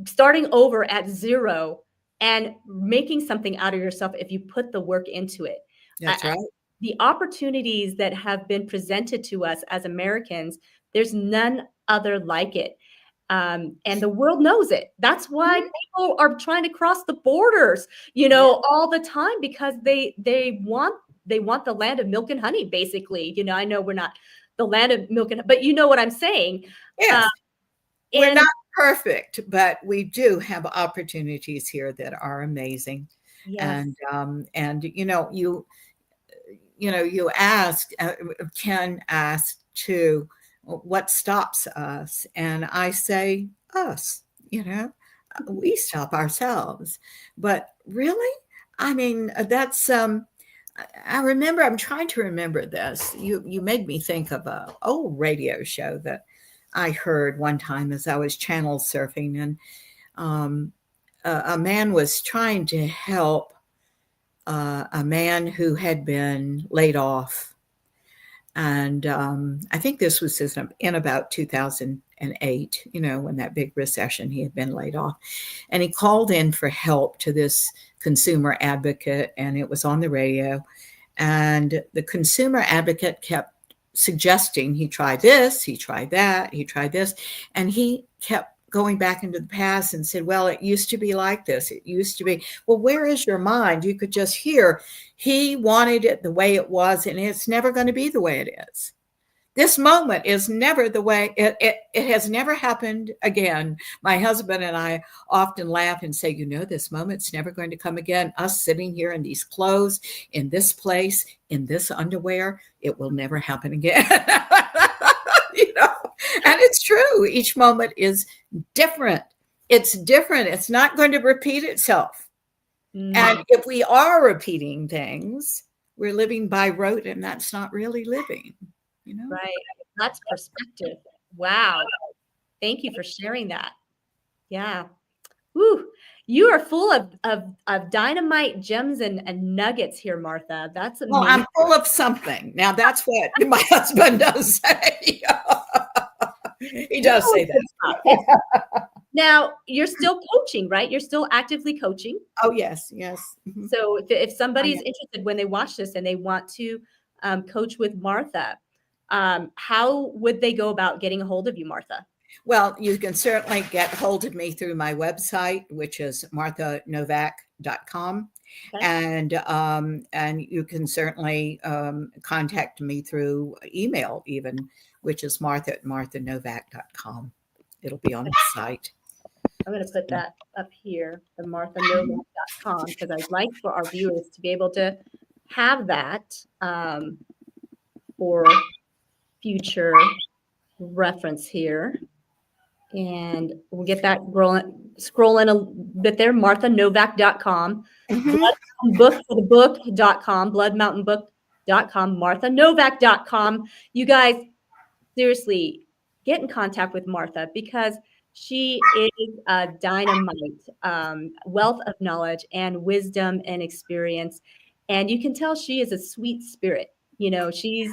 starting over at zero and making something out of yourself if you put the work into it. That's right. The opportunities that have been presented to us as Americans, there's none other like it. And the world knows it. That's why people are trying to cross the borders, all the time, because they want the land of milk and honey, basically. I know we're not the land of milk and, but you know what I'm saying. Yes. We're not perfect, but we do have opportunities here that are amazing. Yes. And you Ken asked too, what stops us? And I say us. We stop ourselves. But really, I mean, that's I'm trying to remember this. You made me think of an old radio show that I heard one time as I was channel surfing, and a man was trying to help a man who had been laid off. And I think this was in about 2008, when that big recession, he had been laid off. And he called in for help to this consumer advocate, and it was on the radio. And the consumer advocate kept suggesting he try this, he tried that, he tried this. And he kept going back into the past and said, well, it used to be like this. It used to be. Well, where is your mind? You could just hear he wanted it the way it was, and it's never going to be the way it is. This moment is never the way it has never happened again. My husband and I often laugh and say, this moment's never going to come again. Us sitting here in these clothes, in this place, in this underwear, it will never happen again. And it's true. Each moment is different. It's different. It's not going to repeat itself. And if we are repeating things, we're living by rote, and that's not really living. Right. That's perspective. Wow. Thank you for sharing that. Yeah. Woo. You are full of dynamite gems and nuggets here, Martha. That's amazing. Well, I'm full of something. Now, that's what my husband does say. He does say that. Now, you're still coaching, right? You're still actively coaching. Oh, yes. Yes. Mm-hmm. So if somebody's interested when they watch this and they want to coach with Martha, how would they go about getting a hold of you, Martha? Well, you can certainly get hold of me through my website, which is marthanovak.com. Okay. And you can certainly contact me through email even, which is martha@marthanovak.com. It'll be on the site. I'm going to put that up here, the marthanovak.com, because I'd like for our viewers to be able to have that for future reference here. And we'll get that scrolling a bit there, marthanovak.com, bloodmountainbook.com, bloodmountainbook.com, marthanovak.com. You guys, seriously, get in contact with Martha, because she is a dynamite wealth of knowledge and wisdom and experience. And you can tell she is a sweet spirit. She's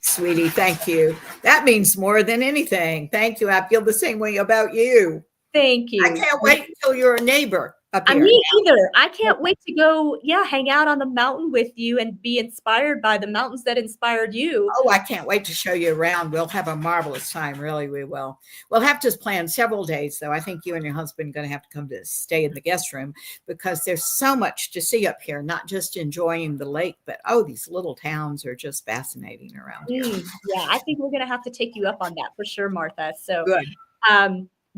sweetie, thank you. That means more than anything. Thank you. I feel the same way about you. Thank you. I can't wait until you're a neighbor. up here. Me either. I can't wait to go, hang out on the mountain with you and be inspired by the mountains that inspired you. Oh, I can't wait to show you around. We'll have a marvelous time. Really, we will. We'll have to plan several days, though. I think you and your husband are going to have to come to stay in the guest room because there's so much to see up here, not just enjoying the lake, but these little towns are just fascinating around here. Yeah, I think we're going to have to take you up on that for sure, Martha. So good.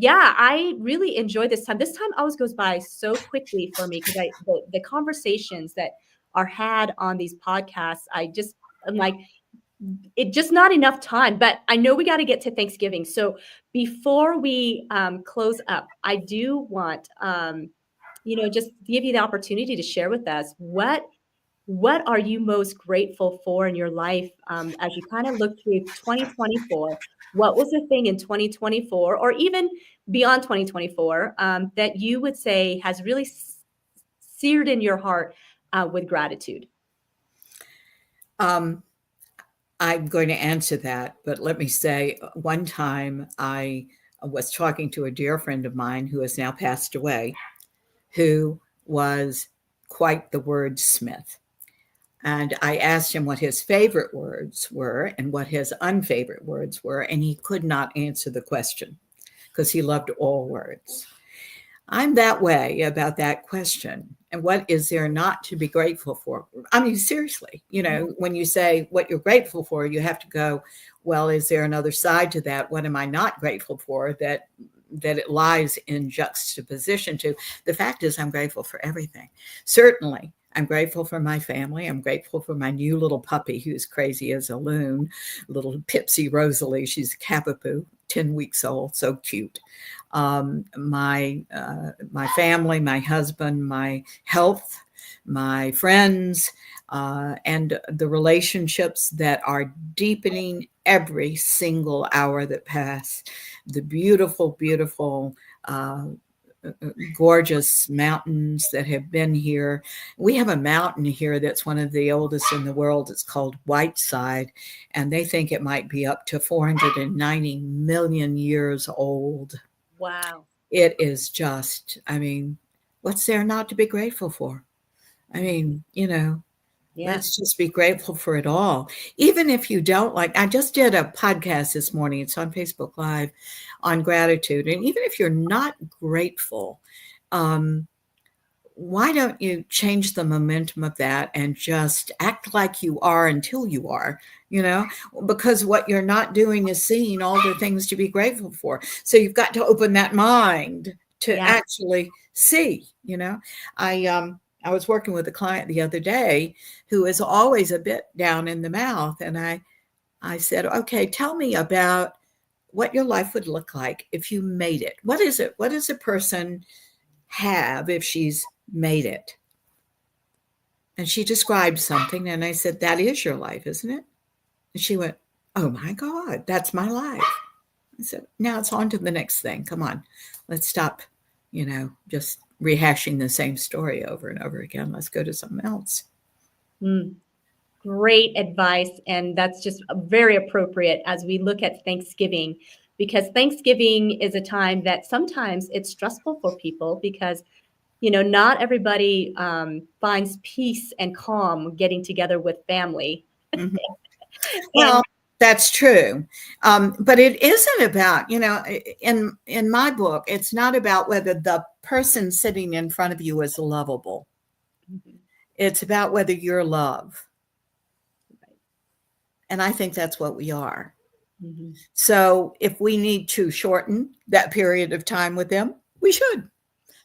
I really enjoy this time. This time always goes by so quickly for me because the conversations that are had on these podcasts, I'm like, it just not enough time. But I know we got to get to Thanksgiving. So before we close up, I do want, just give you the opportunity to share with us what are you most grateful for in your life as you kind of look through 2024? What was the thing in 2024 or even beyond 2024 that you would say has really seared in your heart with gratitude? I'm going to answer that, but let me say one time I was talking to a dear friend of mine who has now passed away, who was quite the wordsmith. And I asked him what his favorite words were and what his unfavorite words were, and he could not answer the question because he loved all words. I'm that way about that question. And what is there not to be grateful for? I mean, seriously, when you say what you're grateful for, you have to go, well, is there another side to that? What am I not grateful for that it lies in juxtaposition to? The fact is, I'm grateful for everything. Certainly, I'm grateful for my family. I'm grateful for my new little puppy who's crazy as a loon, little Pipsy Rosalie. She's a Cavapoo, 10 weeks old, so cute. My family, my husband, my health, my friends, and the relationships that are deepening every single hour that pass. The beautiful, beautiful, gorgeous mountains that have been here. We have a mountain here that's one of the oldest in the world. It's called Whiteside, and they think it might be up to 490 million years old. Wow. It is just, what's there not to be grateful for? Let's just be grateful for it all. Even if you don't I just did a podcast this morning. It's on Facebook Live on gratitude. And even if you're not grateful, why don't you change the momentum of that and just act like you are until you are, because what you're not doing is seeing all the things to be grateful for. So you've got to open that mind to actually see, I was working with a client the other day who is always a bit down in the mouth. And I said, okay, tell me about what your life would look like if you made it. What is it? What does a person have if she's made it? And she described something. And I said, that is your life, isn't it? And she went, oh my God, that's my life. I said, now it's on to the next thing. Come on, let's stop, just rehashing the same story over and over again. Let's go to something else. Great advice. And that's just very appropriate as we look at Thanksgiving, because Thanksgiving is a time that sometimes it's stressful for people because, not everybody finds peace and calm getting together with family. Mm-hmm. Well, that's true. But it isn't about, in my book, it's not about whether the person sitting in front of you is lovable. Mm-hmm. It's about whether you're love. Right. And I think that's what we are. Mm-hmm. So if we need to shorten that period of time with them, we should,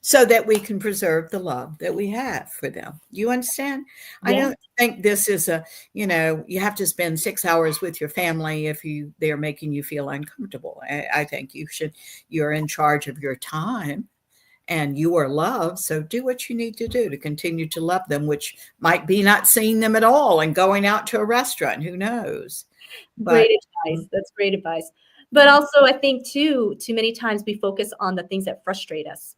so that we can preserve the love that we have for them. You understand? Yeah. I don't think this is you have to spend 6 hours with your family if they're making you feel uncomfortable. I think you're in charge of your time and you are loved. So do what you need to do to continue to love them, which might be not seeing them at all and going out to a restaurant. Who knows? Great advice. That's great advice. But also I think too many times we focus on the things that frustrate us.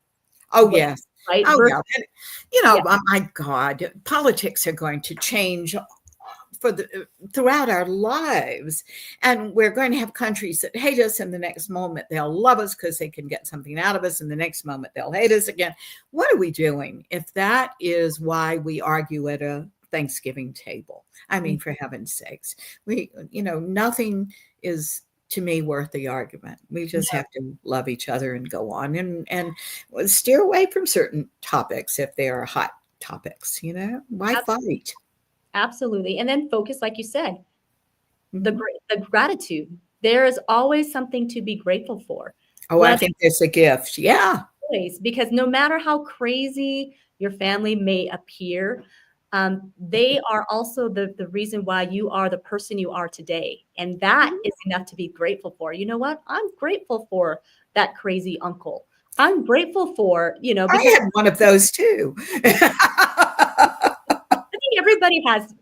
Oh, yes. Right. Oh, yeah. Oh, my God, politics are going to change for the throughout our lives. And we're going to have countries that hate us, and the next moment they'll love us because they can get something out of us, and the next moment they'll hate us again. What are we doing if that is why we argue at a Thanksgiving table? I mean, for heaven's sakes, nothing is, to me, worth the argument. We just have to love each other and go on, and steer away from certain topics if they are hot topics. Why fight? Absolutely. And then focus, like you said, the gratitude. There is always something to be grateful for. Oh, I think it's a gift. Yeah. Because no matter how crazy your family may appear, they are also the reason why you are the person you are today. And that is enough to be grateful for. You know what? I'm grateful for that crazy uncle. I'm grateful for, because I had one of those too. I think everybody has,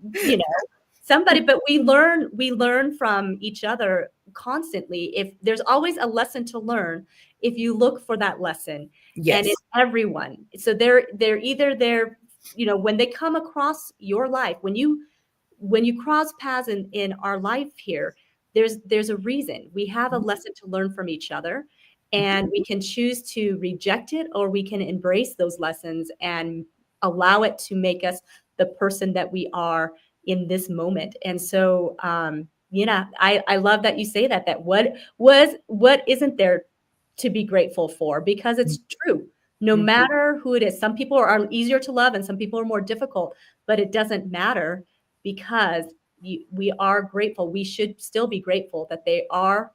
somebody, but we learn from each other constantly. If there's always a lesson to learn, if you look for that lesson. Yes. And it's everyone. So they're either there, when they come across your life, when you cross paths in our life here, there's a reason. We have a lesson to learn from each other, and we can choose to reject it, or we can embrace those lessons and allow it to make us the person that we are in this moment. And so, I love that you say that what isn't there to be grateful for, because it's true. No matter who it is, some people are easier to love and some people are more difficult, but it doesn't matter, because we are grateful. We should still be grateful that they are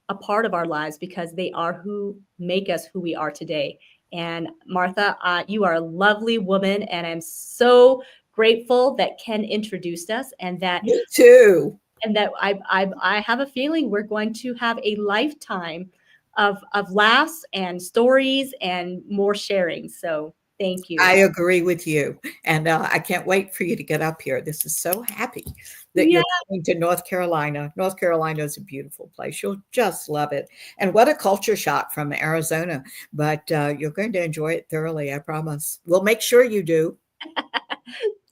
a part of our lives, because they are who make us who we are today. And Martha, you are a lovely woman, and I'm so grateful that Ken introduced us, and that me too. And that I have a feeling we're going to have a lifetime of laughs and stories and more sharing. So thank you. I agree with you. And I can't wait for you to get up here. This is so happy that you're coming to North Carolina. North Carolina is a beautiful place. You'll just love it. And what a culture shock from Arizona. But you're going to enjoy it thoroughly, I promise. We'll make sure you do.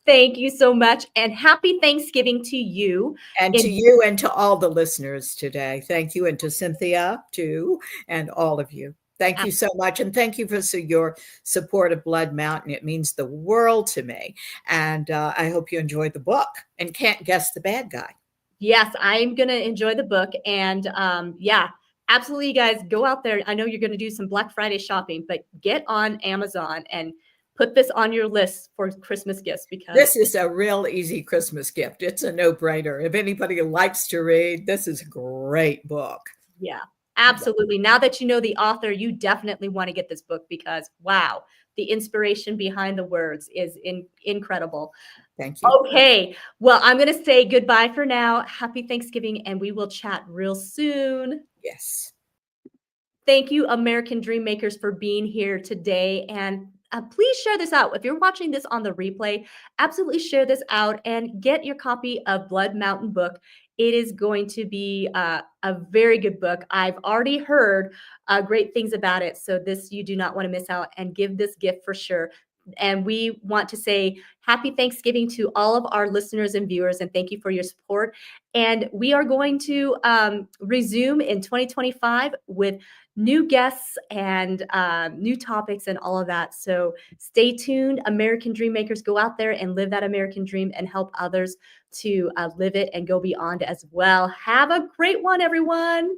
Thank you so much. And happy Thanksgiving to you. And to you and to all the listeners today. Thank you. And to Cynthia, too, and all of you. Thank you so much. And thank you for your support of Blood Mountain. It means the world to me. And I hope you enjoyed the book and can't guess the bad guy. Yes, I'm going to enjoy the book. And absolutely, you guys, go out there. I know you're going to do some Black Friday shopping, but get on Amazon and put this on your list for Christmas gifts, because this is a real easy Christmas gift. It's a no-brainer. If anybody likes to read, this is a great book. Yeah, absolutely. Now that you know the author, you definitely want to get this book, because wow, the inspiration behind the words is incredible. Thank you. Okay, well, I'm going to say goodbye for now. Happy Thanksgiving, and we will chat real soon. Yes. Thank you, American Dream Makers, for being here today. And please share this out. If you're watching this on the replay, absolutely share this out and get your copy of Blood Mountain book. It is going to be a very good book. I've already heard great things about it. So you do not want to miss out, and give this gift for sure. And we want to say happy Thanksgiving to all of our listeners and viewers, and thank you for your support. And we are going to resume in 2025 with new guests and new topics and all of that. So stay tuned. American Dream Makers, go out there and live that American dream and help others to live it and go beyond as well. Have a great one, everyone.